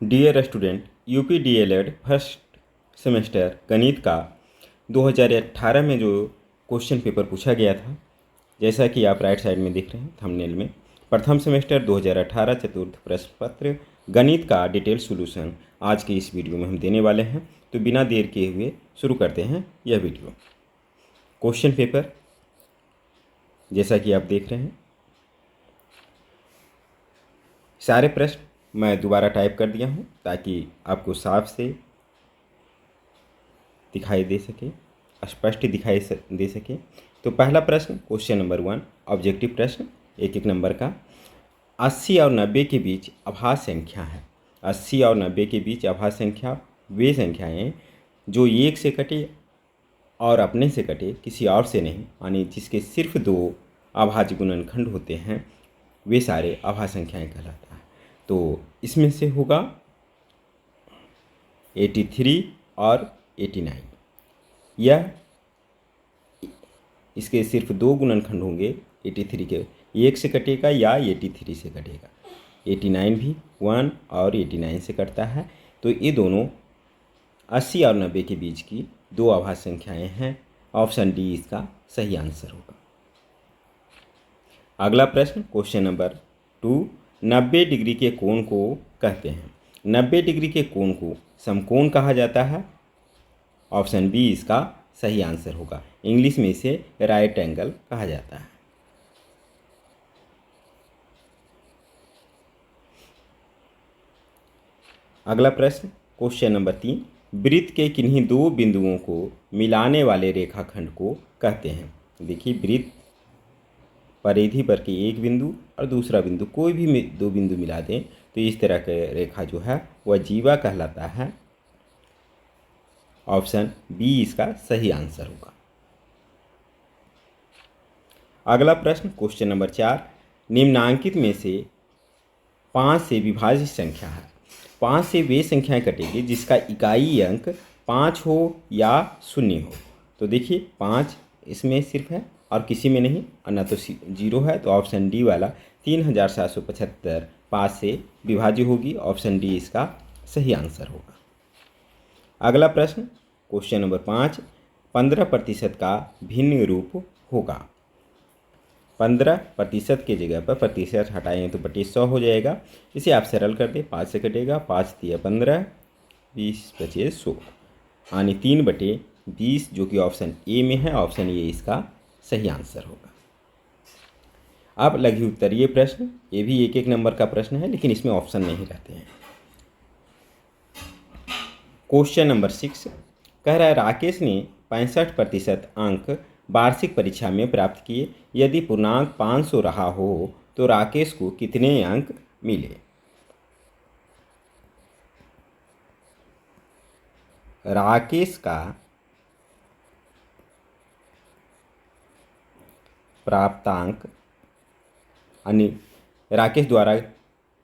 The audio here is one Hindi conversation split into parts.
Dear student, UP DElEd first semester गणित का 2018 में जो क्वेश्चन पेपर पूछा गया था, जैसा कि आप राइट साइड में देख रहे हैं थंबनेल में, प्रथम सेमेस्टर 2018 चतुर्थ प्रश्न पत्र गणित का डिटेल सॉल्यूशन आज की इस वीडियो में हम देने वाले हैं। तो बिना देर किए हुए शुरू करते हैं यह वीडियो। क्वेश्चन पेपर जैसा कि आप देख रहे हैं, सारे प्रश्न मैं दोबारा टाइप कर दिया हूं ताकि आपको साफ से दिखाई दे सके, स्पष्ट दिखाई दे सके। तो पहला प्रश्न, क्वेश्चन नंबर 1, ऑब्जेक्टिव प्रश्न, एक एक नंबर का। 80 और 90 के बीच अभाज्य संख्या है। 80 और 90 के बीच अभाज्य संख्या वे संख्याएं जो एक से कटे और अपने से कटे, किसी और से नहीं, यानी जिसके सिर्फ दो अभाज्य गुणनखंड होते हैं, वे सारे अभाज्य संख्याएं कहलाता है। तो इसमें से होगा 83 और 89। यह इसके सिर्फ दो गुणनखंड होंगे। 83 के एक से कटेगा या 83 से कटेगा। 89 भी 1 और 89 से कटता है। तो ये दोनों 80 और 90 के बीच की दो अभाज्य संख्याएं हैं। ऑप्शन डी इसका सही आंसर होगा। अगला प्रश्न, क्वेश्चन नंबर 2, 90 डिग्री के कोण को कहते हैं। 90 डिग्री के कोण को समकोण कहा जाता है। ऑप्शन बी इसका सही आंसर होगा। इंग्लिश में इसे राइट एंगल कहा जाता है। अगला प्रश्न, क्वेश्चन नंबर 3, वृत्त के किन्हीं दो बिंदुओं को मिलाने वाले रेखाखंड को कहते हैं। देखिए, वृत्त परिधि पर के एक बिंदु और दूसरा बिंदु, कोई भी दो बिंदु मिला दें तो इस तरह का रेखा जो है वह जीवा कहलाता है। ऑप्शन बी इसका सही आंसर होगा। अगला प्रश्न, क्वेश्चन नंबर 4, निम्नांकित में से 5 से विभाजित संख्या है। 5 से वे संख्याएं कटेगी जिसका इकाई अंक 5 हो या 0 हो। तो देखिए, 5 इसमें सिर्फ है और किसी में नहीं, और ना तो 0 है। तो ऑप्शन डी वाला 3775 5 से विभाज्य होगी। ऑप्शन डी इसका सही आंसर होगा। अगला प्रश्न, क्वेश्चन नंबर 5, 15% का भिन्न रूप होगा। 15% की जगह पर प्रतिशत हटाएं तो 100 हो जाएगा। इसे आप सरल कर दें, 5 से कटेगा, 5 तिया 15, 20 बचे 100, यानी 3/20 जो कि ऑप्शन ए में है। ऑप्शन ए इसका सही आंसर होगा। अब लघु उत्तरीय प्रश्न, ये भी एक एक नंबर का प्रश्न है, लेकिन इसमें ऑप्शन नहीं रहते हैं। क्वेश्चन नंबर 6 कह रहा है, राकेश ने 65% अंक वार्षिक परीक्षा में प्राप्त किए। यदि पूर्णांक 500 रहा हो तो राकेश को कितने अंक मिले। राकेश का प्राप्तांक, यानी राकेश द्वारा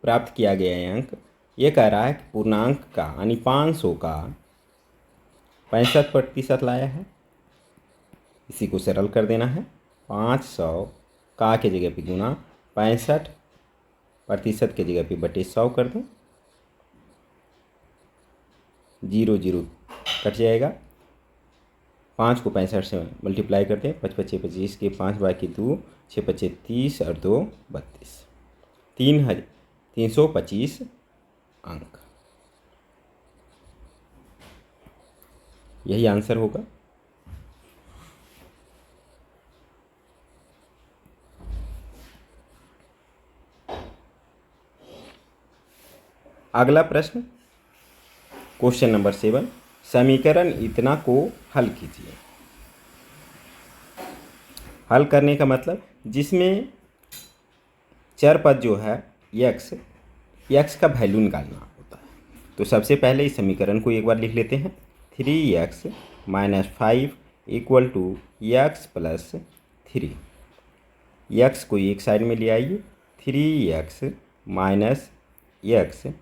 प्राप्त किया गया अंक, ये कह रहा है कि पूर्णांक का, यानी 500 का 65% लाया है। इसी को सरल कर देना है। 500 का के जगह पे गुना 65% के जगह पे बटे 100 कर दें। 0 0 कट जाएगा। 5 को 65 से मल्टीप्लाई कर दें। 5 5 25 के 5 बाकी 2, 6 5 30 और 2 32, 325 अंक। यही आंसर होगा। अगला प्रश्न, क्वेश्चन नंबर 7, समीकरण इतना को हल कीजिए। हल करने का मतलब, जिसमें चर पद जो है x का वैल्यू निकालना होता है। तो सबसे पहले इस समीकरण को एक बार लिख लेते हैं। 3x - 5 = x + 3। x को एक साइड में ले आइए। 3x - x,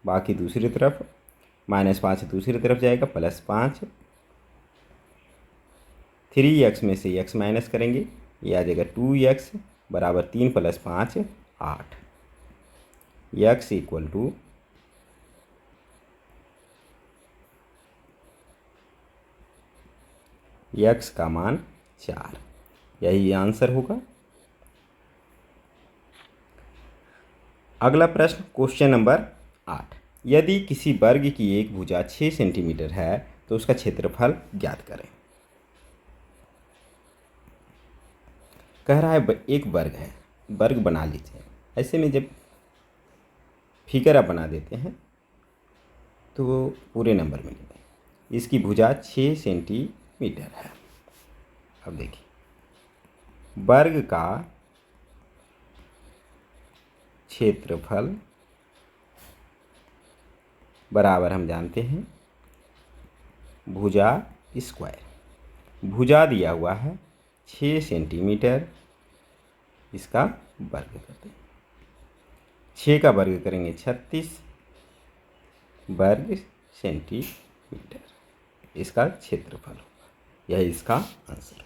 बाकी दूसरी तरफ, -5 दूसरी तरफ जाएगा, +5। 3x में से x माइनस करेंगे, ये आ जाएगा 2x = 3 + 5 8। x = x का मान 4, यही आंसर होगा। अगला प्रश्न क्वेश्चन नंबर 8, यदि किसी वर्ग की एक भुजा 6 सेंटीमीटर है तो उसका क्षेत्रफल ज्ञात करें। कह रहा है एक वर्ग है, वर्ग बना लीजिए। ऐसे में जब फिगर आप बना देते हैं तो वो पूरे नंबर मिलेंगे। इसकी भुजा 6 सेंटीमीटर है। अब देखिए, वर्ग का क्षेत्रफल बराबर हम जानते हैं भुजा स्क्वायर। भुजा दिया हुआ है 6 सेंटीमीटर, इसका वर्ग करते हैं। 6 का वर्ग करेंगे 36 वर्ग सेंटीमीटर, इसका क्षेत्रफल होगा। यह इसका आंसर।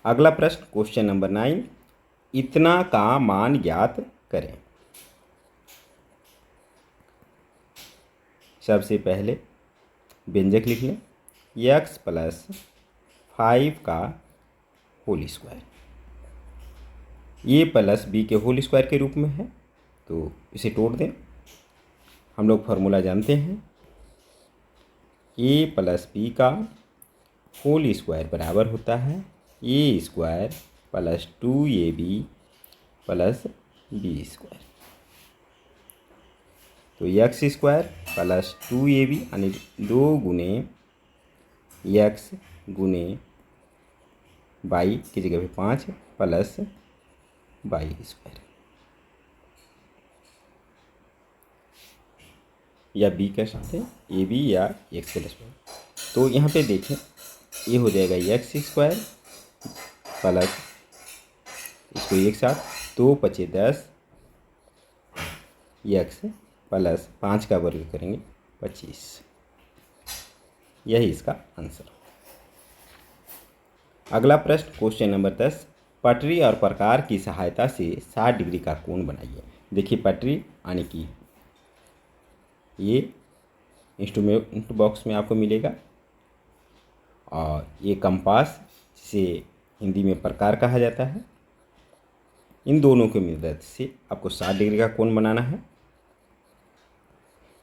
अगला प्रश्न क्वेश्चन नंबर 9, इतना का मान ज्ञात करें। सबसे पहले व्यंजक लिख लें, x + 5 का होल स्क्वायर। ए प्लस बी के होल स्क्वायर के रूप में है, तो इसे तोड़ दें। हम लोग फार्मूला जानते हैं, ए + बी का होल स्क्वायर बराबर होता है ए स्क्वायर + 2ab + बी स्क्वायर। तो x स्क्वायर + 2ab यानी 2 गुने x गुने वाई की जगह पे 5 प्लस वाई स्क्वायर, या b कह सकते हैं, ए बी या x + वाई। तो यहाँ पे देखें, ये हो जाएगा x स्क्वायर प्लस, इसको एक साथ 2 × 5 = 10, x प्लस 5 का वर्ग करेंगे 25, यही इसका आंसर। अगला प्रश्न क्वेश्चन नंबर 10, पटरी और प्रकार की सहायता से 60 डिग्री का कोण बनाइए। देखिए, पटरी यानी कि ये इंस्ट्रूमेंट बॉक्स में आपको मिलेगा, और ये कंपास, जिसे हिंदी में प्रकार कहा जाता है। इन दोनों की मदद से आपको 60 डिग्री का कोण बनाना है।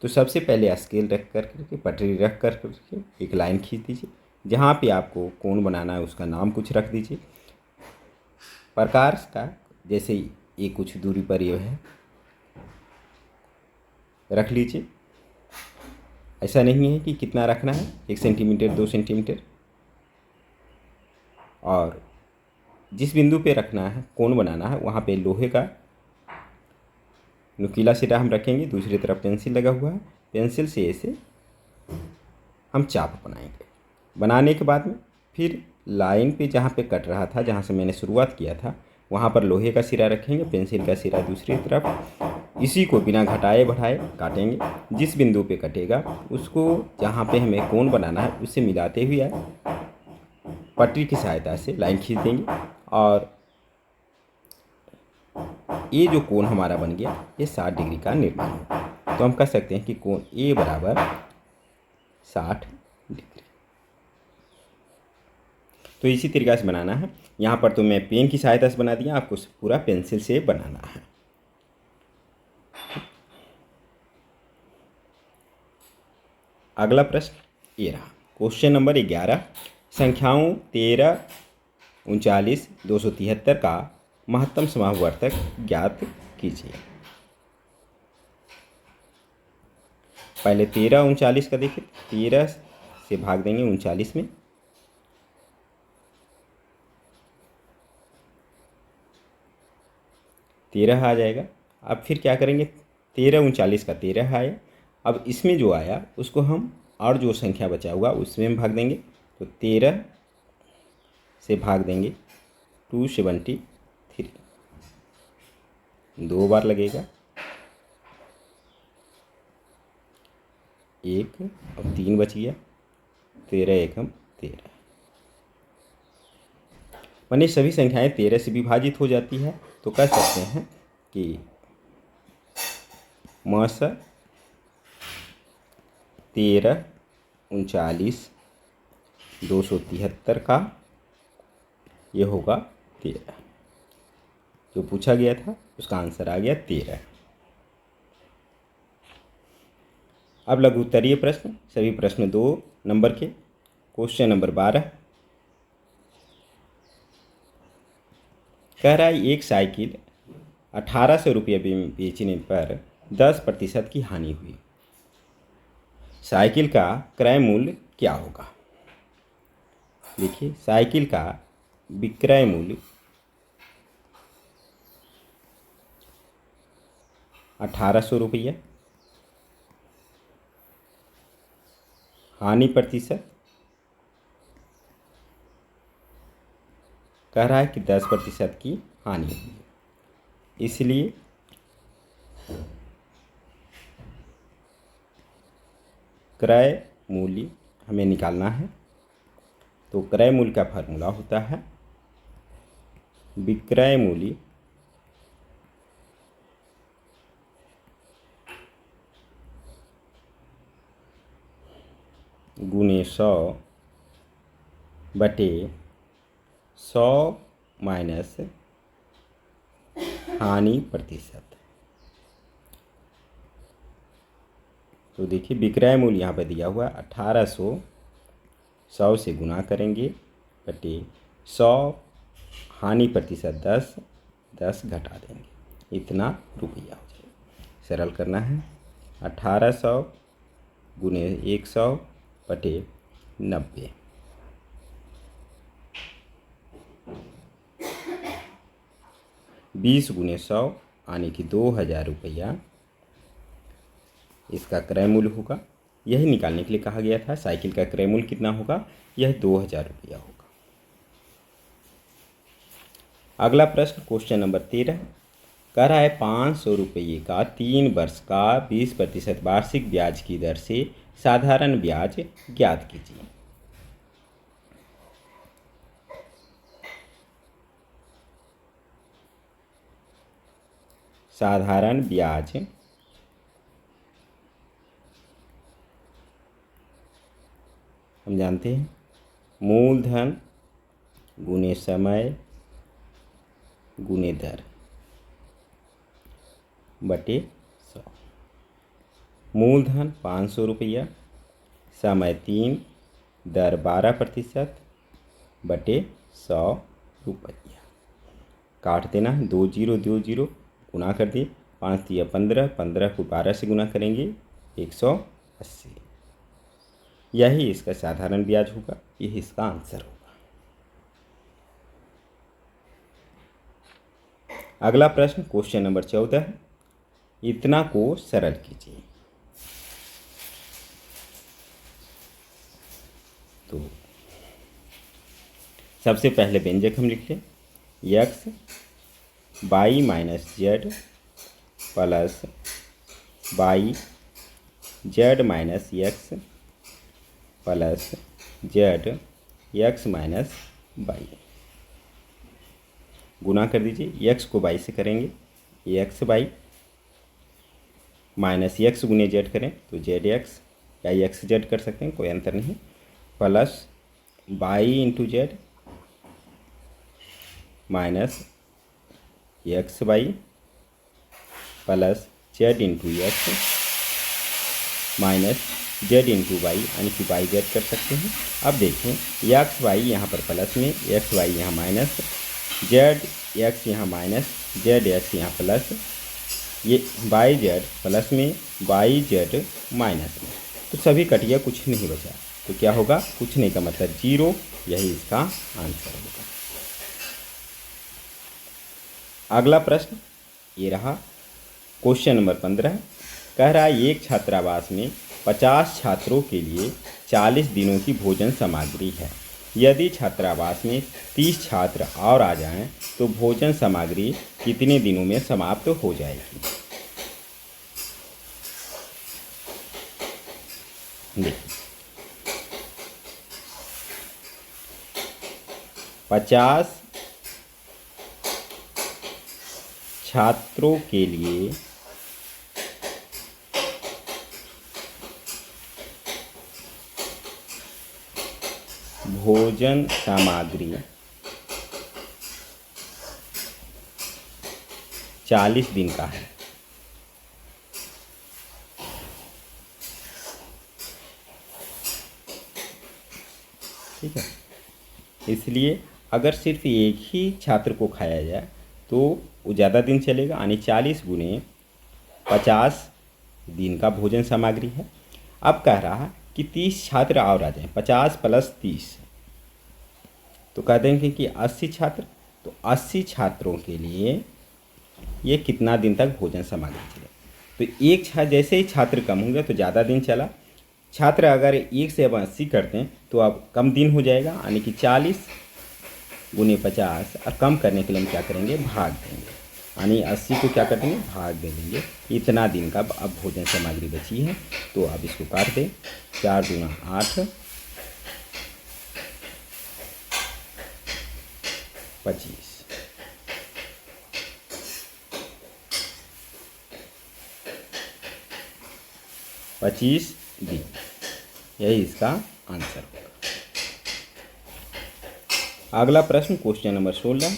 तो सबसे पहले स्केल रख करके, पटरी रख करके एक लाइन खींच दीजिए। जहाँ पे आपको कोण बनाना है उसका नाम कुछ रख दीजिए। प्रकार का जैसे ये कुछ दूरी पर ये है, रख लीजिए। ऐसा नहीं है कि कितना रखना है, 1 सेंटीमीटर 2 सेंटीमीटर। और जिस बिंदु पे रखना है, कोण बनाना है, वहाँ पे लोहे का नुकीला सिरा हम रखेंगे, दूसरी तरफ पेंसिल लगा हुआ है। पेंसिल से ऐसे हम चाप बनाएंगे। बनाने के बाद में फिर लाइन पे जहाँ पे कट रहा था, जहाँ से मैंने शुरुआत किया था, वहाँ पर लोहे का सिरा रखेंगे, पेंसिल का सिरा दूसरी तरफ। इसी को बिना घटाए बढ़ाए काटेंगे। जिस बिंदु पे कटेगा उसको, जहाँ पे हमें कोण बनाना है, उससे मिलाते हुए पटरी की सहायता से लाइन खींच देंगे, और ये जो कोण हमारा बन गया, ये 60 डिग्री का निर्माण होगा। तो हम कह सकते हैं कि कोण ए बराबर 60 डिग्री। तो इसी तरीक़ा से बनाना है। यहाँ पर तो मैं पेन की सहायता से बना दिया, आपको पूरा पेंसिल से बनाना है। अगला प्रश्न ये रहा, क्वेश्चन नंबर 11, संख्याओं 13, 39, 273 का महत्तम समावर्तक ज्ञात कीजिए। पहले 13, 39 का देखिए, 13 से भाग देंगे 39 में, तेरह आ जाएगा। अब फिर क्या करेंगे, 13, 39 का 13 आया। अब इसमें जो आया उसको हम, और जो संख्या बचा हुआ उसमें हम भाग देंगे। तो 13 से भाग देंगे 273, 2 बार लगेगा, 1, अब 3 बच गया, 13 एकम 13। माने सभी संख्याएं 13 से विभाजित हो जाती है। तो कह सकते हैं कि मस 13, 39 273 का ये होगा 13। जो पूछा गया था उसका आंसर आ गया 13। अब लघु उत्तरीय प्रश्न, सभी प्रश्न 2 नंबर के। क्वेश्चन नंबर 12 कह रहा है एक साइकिल 1800 रुपये में बेचने पर 10% की हानि हुई। साइकिल का क्रय मूल्य क्या होगा? देखिए, साइकिल का विक्रय मूल्य 1800 रुपये, हानि प्रतिशत कह रहा है कि 10% की हानि हुई, इसलिए क्रय मूल्य हमें निकालना है। तो क्रय मूल्य का फार्मूला होता है विक्रय मूल्य गुणे 100 बटे 100 माइनस हानि प्रतिशत। तो देखिए, विक्रय मूल्य यहाँ पर दिया हुआ है 1800, 100 से गुना करेंगे बटे 100, हानि प्रतिशत 10, 10 घटा देंगे, इतना रुपया हो जाएगा। सरल करना है, 1800 गुने 100 बटे 90, 20 गुने 100 यानी कि 2000 रुपया इसका क्रय मूल्य होगा। यही निकालने के लिए कहा गया था। साइकिल का क्रय मूल्य कितना होगा? यह 2000 रुपया होगा। अगला प्रश्न क्वेश्चन नंबर 13 कह रहा है 500 रुपये का 3 वर्ष का 20% वार्षिक ब्याज की दर से साधारण ब्याज ज्ञात कीजिए। साधारण ब्याज हम जानते हैं मूलधन गुने समय गुने दर बटे 100। मूलधन 500 रुपया, समय 3, दर 12% बटे 100 रुपया। काट देना, 2 जीरो 2 जीरो, गुना कर दिए, 5 दिया 15, 15 को 12 से गुना करेंगे 180। यही इसका साधारण ब्याज होगा, यही इसका आंसर होगा। अगला प्रश्न क्वेश्चन नंबर 14 इतना को सरल कीजिए। तो सबसे पहले व्यंजक हम लिख लें, x y minus Z plus y Z minus X plus Z X minus Y. गुना कर दीजिए, x को y से करेंगे एक्स वाई, माइनस एक्स गुने जेड करें तो जेड एक्स या एक्स जेड कर सकते हैं, कोई अंतर नहीं, plus Y into Z minus X Y plus Z into X minus Z into Y, यानी कि वाई जेड कर सकते हैं। अब देखें, एक्स वाई यहाँ पर प्लस में, एक्स वाई यहाँ माइनस, जेड एक्स यहाँ माइनस, जेड एक्स यहाँ प्लस, ये वाई जेड प्लस में, वाई जेड माइनस में, तो सभी कट गया, कुछ नहीं बचा। तो क्या होगा? कुछ नहीं का मतलब 0, यही इसका आंसर होगा। अगला प्रश्न ये रहा क्वेश्चन नंबर 15 कह रहा है एक छात्रावास में 50 छात्रों के लिए 40 दिनों की भोजन सामग्री है। यदि छात्रावास में 30 छात्र और आ जाएं तो भोजन सामग्री कितने दिनों में समाप्त हो जाएगी? देखिए, 50 छात्रों के लिए भोजन सामग्री 40 दिन का है। ठीक है, इसलिए अगर सिर्फ एक ही छात्र को खाया जाए तो वो ज़्यादा दिन चलेगा, यानी 40 गुने 50 दिन का भोजन सामग्री है। अब कह रहा है कि 30 छात्र और आ जाएं, 50 + 30, तो कह देंगे कि 80 छात्र। तो 80 छात्रों के लिए ये कितना दिन तक भोजन सामग्री चले। तो एक जैसे ही छात्र कम होंगे तो ज़्यादा दिन चला। छात्र अगर 1 से अब 80 करते हैं तो अब कम दिन हो जाएगा, यानी कि 40 गुने 50, और कम करने के लिए हम क्या करेंगे, भाग देंगे, यानी 80 को क्या कर देंगे, भाग दे देंगे। इतना दिन का अब भोजन सामग्री बची है, तो अब इसको काट दें। 4 दूना 8, 25, 25 दिन, यही इसका आंसर होगा। अगला प्रश्न क्वेश्चन नंबर 16।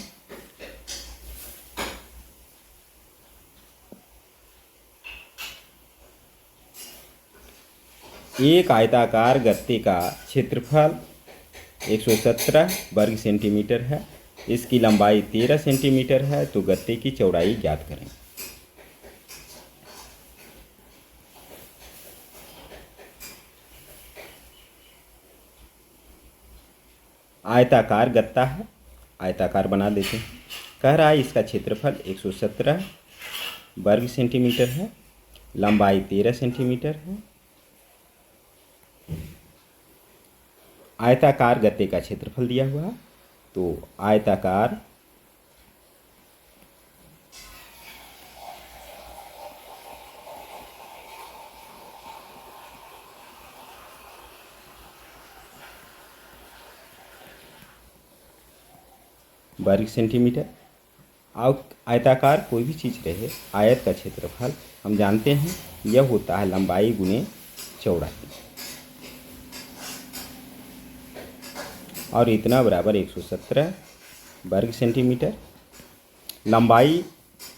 एक आयताकार गत्ते का क्षेत्रफल 117 वर्ग सेंटीमीटर है। इसकी लंबाई 13 सेंटीमीटर है, तो गत्ते की चौड़ाई ज्ञात करें। आयताकार गत्ता है, आयताकार बना देते हैं। कह रहा है इसका क्षेत्रफल 117 वर्ग सेंटीमीटर है, लंबाई 13 सेंटीमीटर है। आयताकार गत्ते का क्षेत्रफल दिया हुआ है, तो आयताकार वर्ग सेंटीमीटर। आयताकार कोई भी चीज़ रहे, आयत का क्षेत्रफल हम जानते हैं यह होता है लंबाई गुने चौड़ाई, और इतना बराबर 117 वर्ग सेंटीमीटर। लंबाई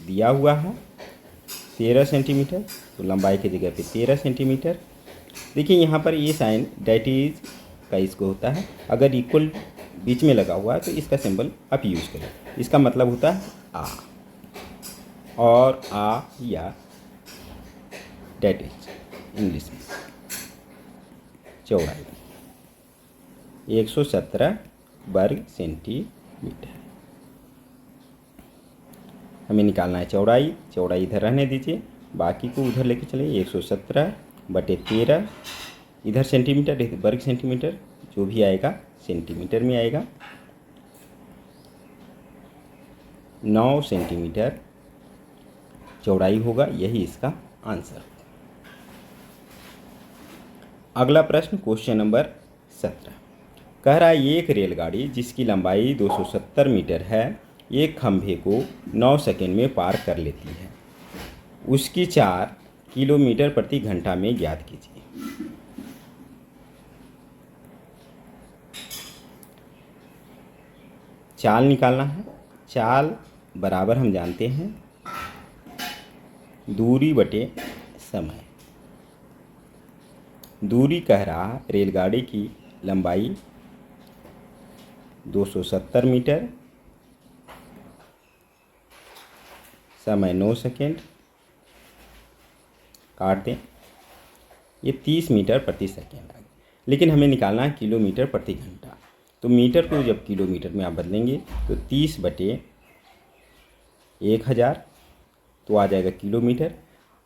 दिया हुआ है 13 सेंटीमीटर, तो लंबाई की जगह पे 13 सेंटीमीटर। देखिए यहाँ पर ये साइन डेट इज का इसको होता है, अगर इक्वल बीच में लगा हुआ है तो इसका सिंबल आप यूज़ करें। इसका मतलब होता है आ, और आ या डेट इज इंग्लिश में चौड़ाई 117 वर्ग सेंटीमीटर। हमें निकालना है चौड़ाई। चौड़ाई इधर रहने दीजिए, बाकी को उधर लेके चलिए। 117/13, इधर सेंटीमीटर वर्ग सेंटीमीटर, जो भी आएगा सेंटीमीटर में आएगा। 9 सेंटीमीटर चौड़ाई होगा, यही इसका आंसर। अगला प्रश्न क्वेश्चन नंबर 17। कह रहा है एक रेलगाड़ी जिसकी लंबाई 270 मीटर है एक खंभे को 9 सेकंड में पार कर लेती है। उसकी 4 किलोमीटर प्रति घंटा में ज्ञात कीजिए। चाल निकालना है। चाल बराबर हम जानते हैं दूरी बटे समय। दूरी कह रहा रेलगाड़ी की लंबाई 270 मीटर, समय 9 सेकेंड, काट दें। ये 30 मीटर प्रति सेकेंड आ गया, लेकिन हमें निकालना है किलोमीटर प्रति घंटा। तो मीटर को जब किलोमीटर में आप बदलेंगे तो 30/1000 तो आ जाएगा किलोमीटर,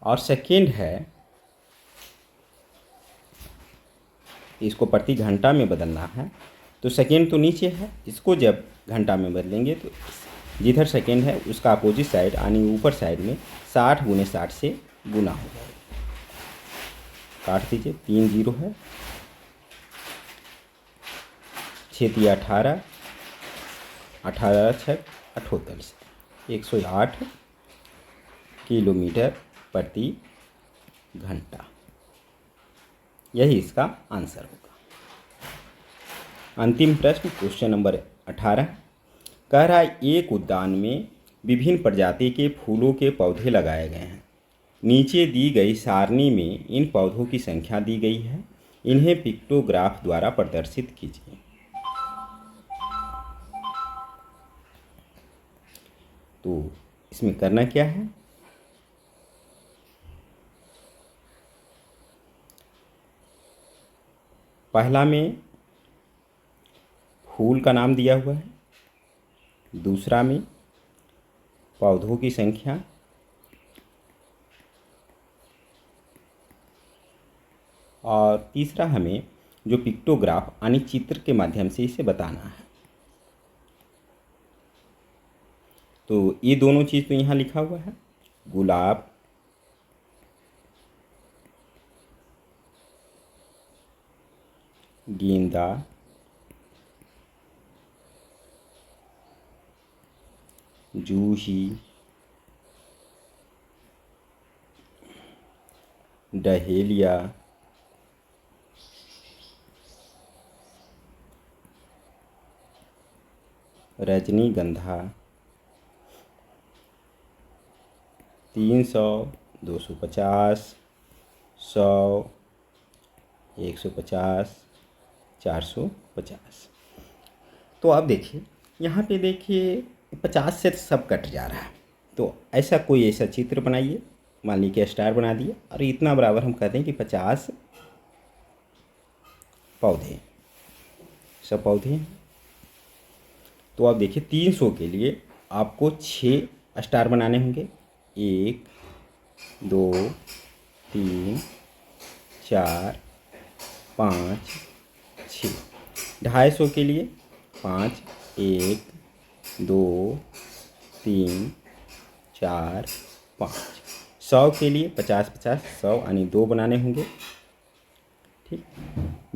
और सेकेंड है इसको प्रति घंटा में बदलना है, तो सेकेंड तो नीचे है, इसको जब घंटा में बदलेंगे तो जिधर सेकेंड है उसका अपोजिट साइड यानी ऊपर साइड में 60 × 60 से गुना हो जाएगा। काट दीजिए, 3 0 है, 6 × 18, 18 × 6 78, 108 किलोमीटर प्रति घंटा, यही इसका आंसर होगा। अंतिम प्रश्न क्वेश्चन नंबर 18 कह रहा है एक उद्यान में विभिन्न प्रजाति के फूलों के पौधे लगाए गए हैं। नीचे दी गई सारणी में इन पौधों की संख्या दी गई है। इन्हें पिक्टोग्राफ द्वारा प्रदर्शित कीजिए। तो इसमें करना क्या है, पहला में फूल का नाम दिया हुआ है, दूसरा में पौधों की संख्या, और तीसरा हमें जो पिक्टोग्राफ यानी चित्र के माध्यम से इसे बताना है। तो ये दोनों चीज़ तो यहाँ लिखा हुआ है, गुलाब, गेंदा, जूही, डहेलिया, रजनीगंधा, 300, 250, 100, 150, 450। तो अब देखिए यहाँ पे देखिए 50 से सब कट जा रहा है। तो ऐसा कोई ऐसा चित्र बनाइए, मान लीजिए स्टार बना दिए और इतना बराबर हम कहते हैं कि 50 पौधे, सब पौधे हैं। तो आप देखिए 300 के लिए आपको 6 स्टार बनाने होंगे, 1, 2, 3, 4, 5, 6। 250 के लिए 5, 1, 2, 3, 4, 5। 100 के लिए 50, 50, 100 यानी 2 बनाने होंगे, ठीक।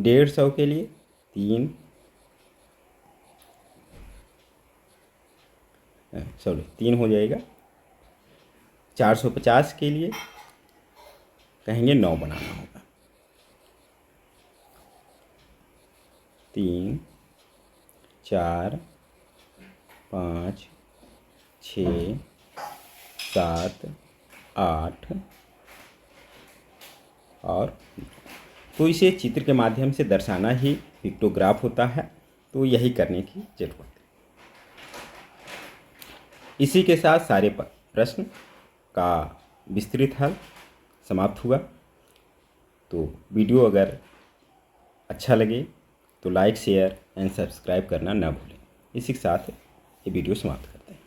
150 के लिए 3, सॉरी 3 हो जाएगा। 450 के लिए कहेंगे 9 बनाना होगा, 3, 4, 5, 6, 7, 8 और तो इसे चित्र के माध्यम से दर्शाना ही पिक्टोग्राफ होता है। तो यही करने की जरूरत है। इसी के साथ सारे प्रश्न का विस्तृत हल समाप्त हुआ। तो वीडियो अगर अच्छा लगे तो लाइक, शेयर एंड सब्सक्राइब करना ना भूलें। इसी के साथ ये वीडियो समाप्त करते हैं।